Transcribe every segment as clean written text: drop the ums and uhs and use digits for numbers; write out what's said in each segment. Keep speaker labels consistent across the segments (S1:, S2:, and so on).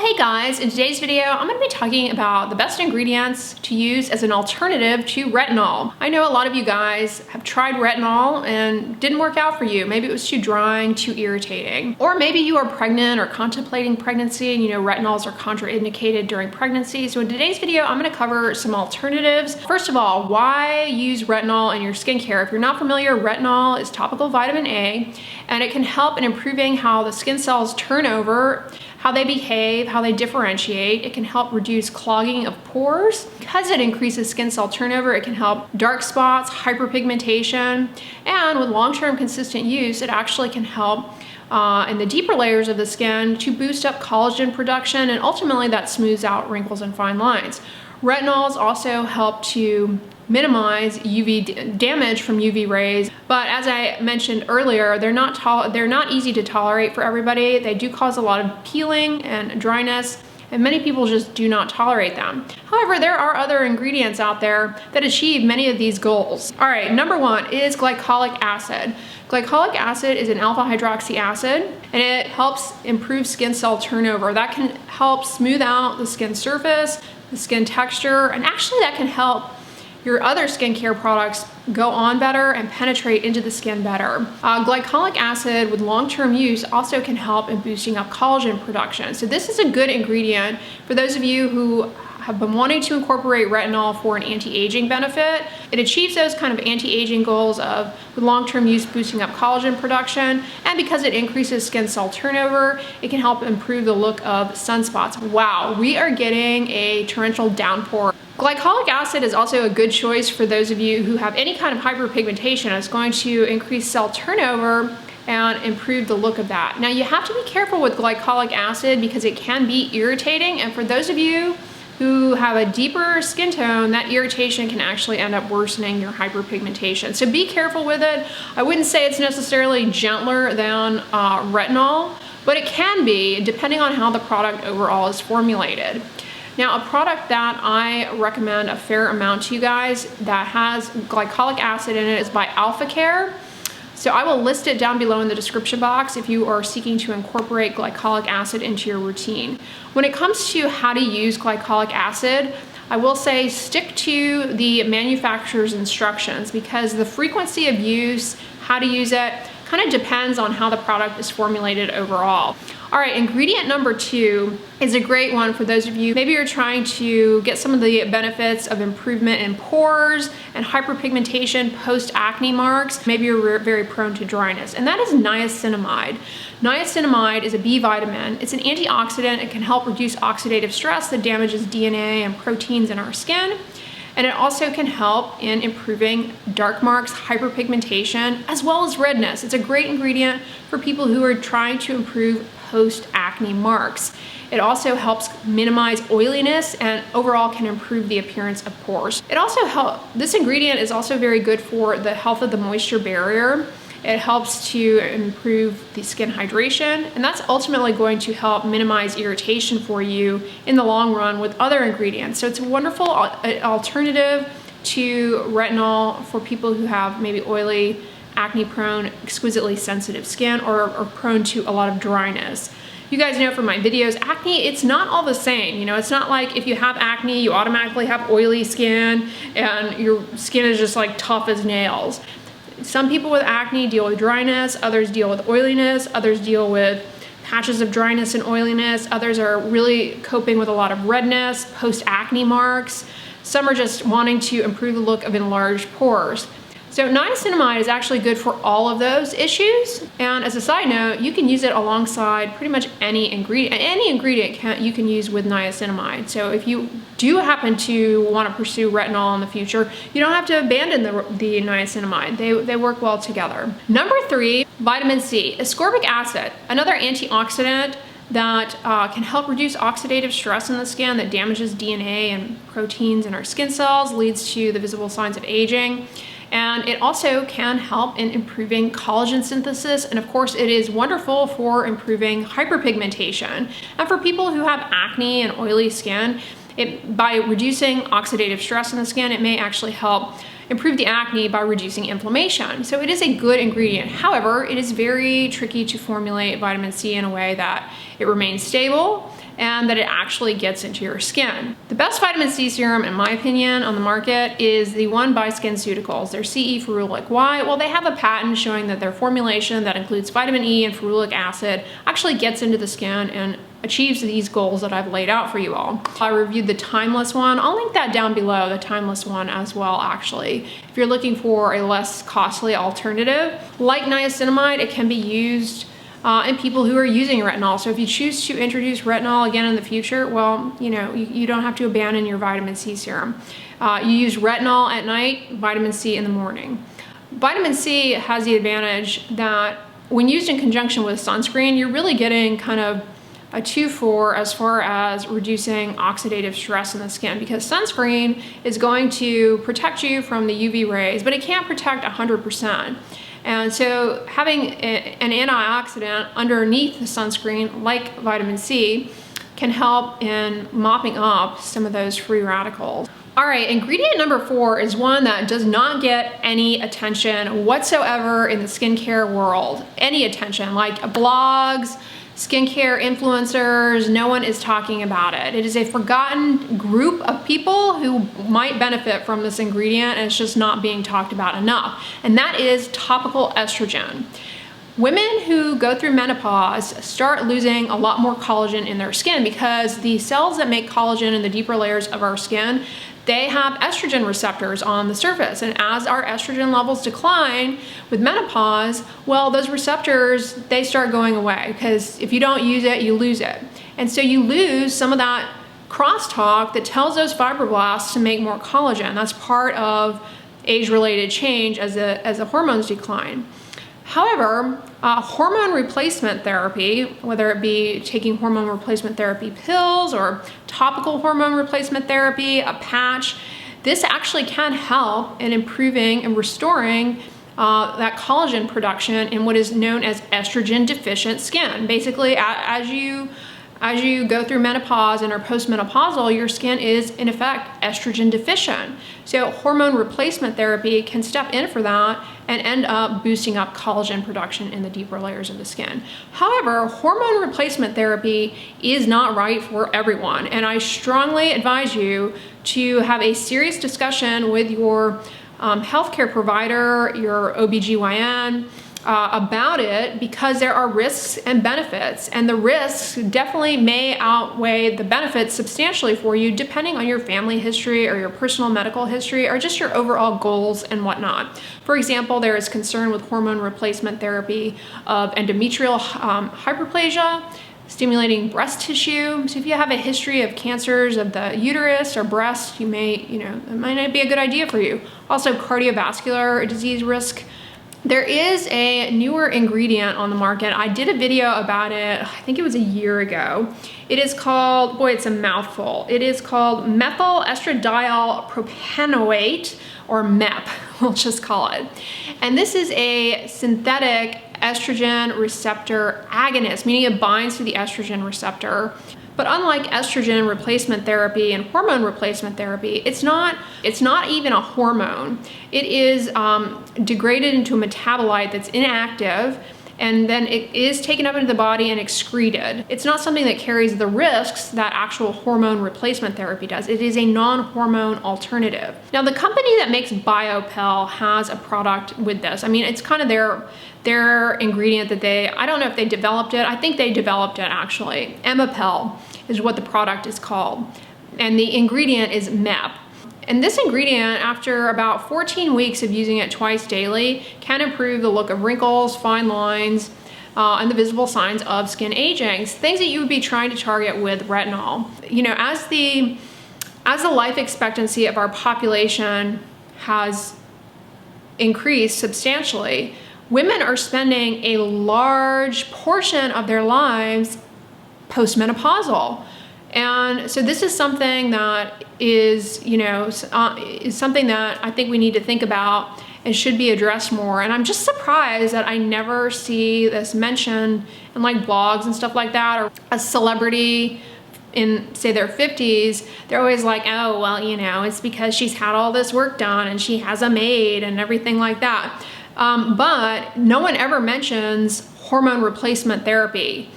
S1: Hey guys, in today's video, I'm going to be talking about the best ingredients to use as an alternative to retinol. I know a lot of you guys have tried retinol and didn't work out for you. Maybe it was too drying, too irritating. Or maybe you are pregnant or contemplating pregnancy and you know retinols are contraindicated during pregnancy. So in today's video, I'm going to cover some alternatives. First of all, why use retinol in your skincare? If you're not familiar, retinol is topical vitamin A, and it can help in improving how the skin cells turn over, how they behave, how they differentiate. It can help reduce clogging of pores. Because it increases skin cell turnover, it can help dark spots, hyperpigmentation, and with long-term consistent use, it actually can help in the deeper layers of the skin to boost up collagen production, and ultimately that smooths out wrinkles and fine lines. Retinols also help to minimize UV damage from UV rays, but as I mentioned earlier, they're not easy to tolerate for everybody. They do cause a lot of peeling and dryness, and many people just do not tolerate them. However, there are other ingredients out there that achieve many of these goals. All right, number one is glycolic acid. Glycolic acid is an alpha hydroxy acid, and it helps improve skin cell turnover. That can help smooth out the skin surface, the skin texture, and actually that can help your other skincare products go on better and penetrate into the skin better. Glycolic acid with long-term use also can help in boosting up collagen production. So this is a good ingredient for those of you who have been wanting to incorporate retinol for an anti-aging benefit. It achieves those kind of anti-aging goals of with long-term use boosting up collagen production, and because it increases skin cell turnover, it can help improve the look of sunspots. Wow, we are getting a torrential downpour. Glycolic acid is also a good choice for those of you who have any kind of hyperpigmentation. It's going to increase cell turnover and improve the look of that. Now you have to be careful with glycolic acid because it can be irritating, and for those of you who have a deeper skin tone, that irritation can actually end up worsening your hyperpigmentation. So be careful with it. I wouldn't say it's necessarily gentler than retinol, but it can be depending on how the product overall is formulated. Now, a product that I recommend a fair amount to you guys that has glycolic acid in it is by Alpha Care. So I will list it down below in the description box if you are seeking to incorporate glycolic acid into your routine. When it comes to how to use glycolic acid, I will say stick to the manufacturer's instructions because the frequency of use, how to use it, kind of depends on how the product is formulated overall. All right, ingredient number two is a great one for those of you, maybe you're trying to get some of the benefits of improvement in pores and hyperpigmentation post-acne marks. Maybe you're very prone to dryness, and that is niacinamide. Niacinamide is a B vitamin. It's an antioxidant. It can help reduce oxidative stress that damages DNA and proteins in our skin. And it also can help in improving dark marks, hyperpigmentation, as well as redness. It's a great ingredient for people who are trying to improve post-acne marks. It also helps minimize oiliness and overall can improve the appearance of pores. This ingredient is also very good for the health of the moisture barrier. It helps to improve the skin hydration, and that's ultimately going to help minimize irritation for you in the long run with other ingredients. So it's a wonderful alternative to retinol for people who have maybe oily, acne-prone, exquisitely sensitive skin or are prone to a lot of dryness. You guys know from my videos, acne, it's not all the same. You know, it's not like if you have acne, you automatically have oily skin and your skin is just like tough as nails. Some people with acne deal with dryness, others deal with oiliness, others deal with patches of dryness and oiliness, others are really coping with a lot of redness, post-acne marks. Some are just wanting to improve the look of enlarged pores. So niacinamide is actually good for all of those issues. And as a side note, you can use it alongside pretty much any ingredient. Any ingredient you can use with niacinamide. So if you do happen to want to pursue retinol in the future, you don't have to abandon the niacinamide. They work well together. Number three, vitamin C. Ascorbic acid, another antioxidant that can help reduce oxidative stress in the skin that damages DNA and proteins in our skin cells, leads to the visible signs of aging. And it also can help in improving collagen synthesis. And of course, it is wonderful for improving hyperpigmentation. And for people who have acne and oily skin, by reducing oxidative stress in the skin, it may actually help improve the acne by reducing inflammation. So it is a good ingredient. However, it is very tricky to formulate vitamin C in a way that it remains stable and that it actually gets into your skin. The best vitamin C serum, in my opinion, on the market is the one by SkinCeuticals. Their CE Ferulic. Why? Well, they have a patent showing that their formulation that includes vitamin E and ferulic acid actually gets into the skin and achieves these goals that I've laid out for you all. I reviewed the Timeless one. I'll link that down below, the Timeless one as well, actually. If you're looking for a less costly alternative, like niacinamide, it can be used in people who are using retinol. So if you choose to introduce retinol again in the future, well, you don't have to abandon your vitamin C serum. You use retinol at night, vitamin C in the morning. Vitamin C has the advantage that when used in conjunction with sunscreen, you're really getting kind of a 2-for as far as reducing oxidative stress in the skin, because sunscreen is going to protect you from the UV rays, but it can't protect 100%. And so having an antioxidant underneath the sunscreen, like vitamin C, can help in mopping up some of those free radicals. All right, ingredient number 4 is one that does not get any attention whatsoever in the skincare world. Any attention, like blogs, skincare influencers, no one is talking about it. It is a forgotten group of people who might benefit from this ingredient, and it's just not being talked about enough. And that is topical estrogen. Women who go through menopause start losing a lot more collagen in their skin because the cells that make collagen in the deeper layers of our skin, they have estrogen receptors on the surface. And as our estrogen levels decline with menopause, well, those receptors, they start going away, because if you don't use it, you lose it. And so you lose some of that crosstalk that tells those fibroblasts to make more collagen. That's part of age-related change as the hormones decline. However, hormone replacement therapy, whether it be taking hormone replacement therapy pills or topical hormone replacement therapy, a patch, this actually can help in improving and restoring that collagen production in what is known as estrogen deficient skin. Basically, as you go through menopause and are postmenopausal, your skin is in effect estrogen deficient. So hormone replacement therapy can step in for that and end up boosting up collagen production in the deeper layers of the skin. However, hormone replacement therapy is not right for everyone, and I strongly advise you to have a serious discussion with your healthcare provider, your OBGYN, about it, because there are risks and benefits, and the risks definitely may outweigh the benefits substantially for you, depending on your family history or your personal medical history or just your overall goals and whatnot. For example, there is concern with hormone replacement therapy of endometrial hyperplasia, stimulating breast tissue. So if you have a history of cancers of the uterus or breast, it might not be a good idea for you. Also, cardiovascular disease risk. There is a newer ingredient on the market. I did a video about it, I think it was a year ago. It is called, boy, it's a mouthful. It is called methyl estradiol propanoate, or MEP, we'll just call it. And this is a synthetic estrogen receptor agonist, meaning it binds to the estrogen receptor. But unlike estrogen replacement therapy and hormone replacement therapy, it's not even a hormone. It is degraded into a metabolite that's inactive, and then it is taken up into the body and excreted. It's not something that carries the risks that actual hormone replacement therapy does. It is a non-hormone alternative. Now, the company that makes BioPel has a product with this. I mean, it's kind of their ingredient that I don't know if they developed it. I think they developed it, actually. Emapel is what the product is called. And the ingredient is MEP. And this ingredient, after about 14 weeks of using it twice daily, can improve the look of wrinkles, fine lines, and the visible signs of skin aging, things that you would be trying to target with retinol. As the life expectancy of our population has increased substantially, women are spending a large portion of their lives postmenopausal. And so this is something that is something that I think we need to think about and should be addressed more. And I'm just surprised that I never see this mentioned in like blogs and stuff like that, or a celebrity in, say, their 50s, they're always like, oh, well, it's because she's had all this work done and she has a maid and everything like that. But no one ever mentions hormone replacement therapy.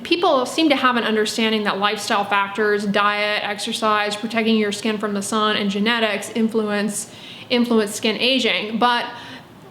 S1: People seem to have an understanding that lifestyle factors, diet, exercise, protecting your skin from the sun, and genetics influence skin aging. But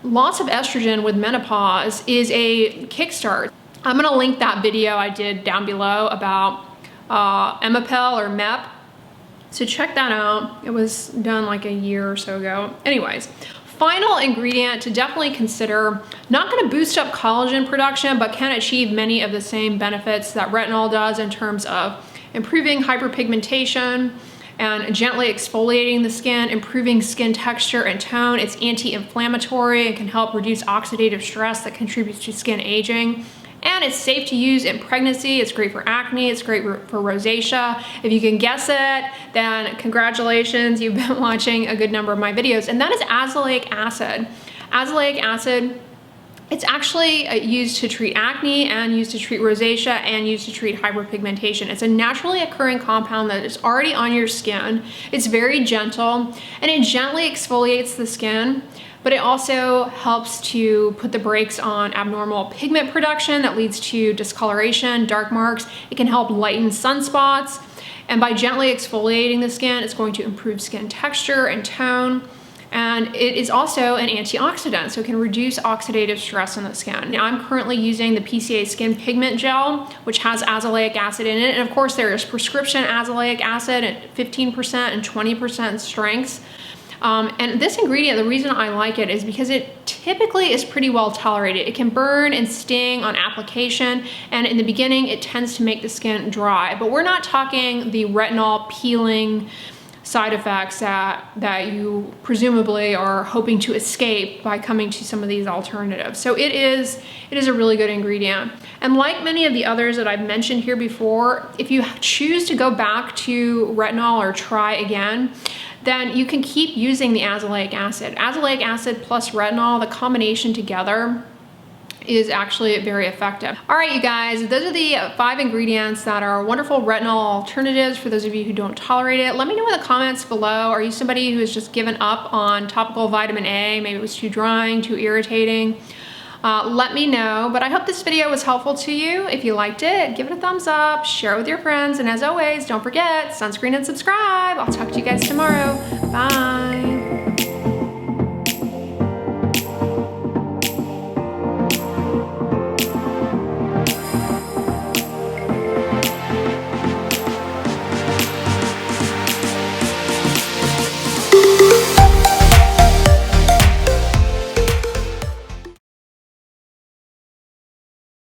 S1: loss of estrogen with menopause is a kickstart. I'm gonna link that video I did down below about Emapel or MEP. So check that out. It was done like a year or so ago. Anyways, final ingredient to definitely consider, not gonna boost up collagen production, but can achieve many of the same benefits that retinol does in terms of improving hyperpigmentation and gently exfoliating the skin, improving skin texture and tone. It's anti-inflammatory and can help reduce oxidative stress that contributes to skin aging. And it's safe to use in pregnancy. It's great for acne. It's great for rosacea. If you can guess it, then congratulations, you've been watching a good number of my videos. And that is azelaic acid. Azelaic acid, it's actually used to treat acne and used to treat rosacea and used to treat hyperpigmentation. It's a naturally occurring compound that is already on your skin. It's very gentle and it gently exfoliates the skin, but it also helps to put the brakes on abnormal pigment production that leads to discoloration, dark marks. It can help lighten sunspots. And by gently exfoliating the skin, it's going to improve skin texture and tone. And it is also an antioxidant, so it can reduce oxidative stress in the skin. Now, I'm currently using the PCA Skin Pigment Gel, which has azelaic acid in it. And of course, there is prescription azelaic acid at 15% and 20% strengths. And this ingredient, the reason I like it is because it typically is pretty well tolerated. It can burn and sting on application, and in the beginning, it tends to make the skin dry. But we're not talking the retinol peeling side effects that you presumably are hoping to escape by coming to some of these alternatives. So it is a really good ingredient. And like many of the others that I've mentioned here before, if you choose to go back to retinol or try again, then you can keep using the azelaic acid. Azelaic acid plus retinol, the combination together is actually very effective. All right, you guys, those are the 5 ingredients that are wonderful retinol alternatives for those of you who don't tolerate it. Let me know in the comments below. Are you somebody who has just given up on topical vitamin A? Maybe it was too drying, too irritating. Let me know, but I hope this video was helpful to you. If you liked it, give it a thumbs up, share it with your friends, and as always, don't forget, sunscreen and subscribe. I'll talk to you guys tomorrow. Bye.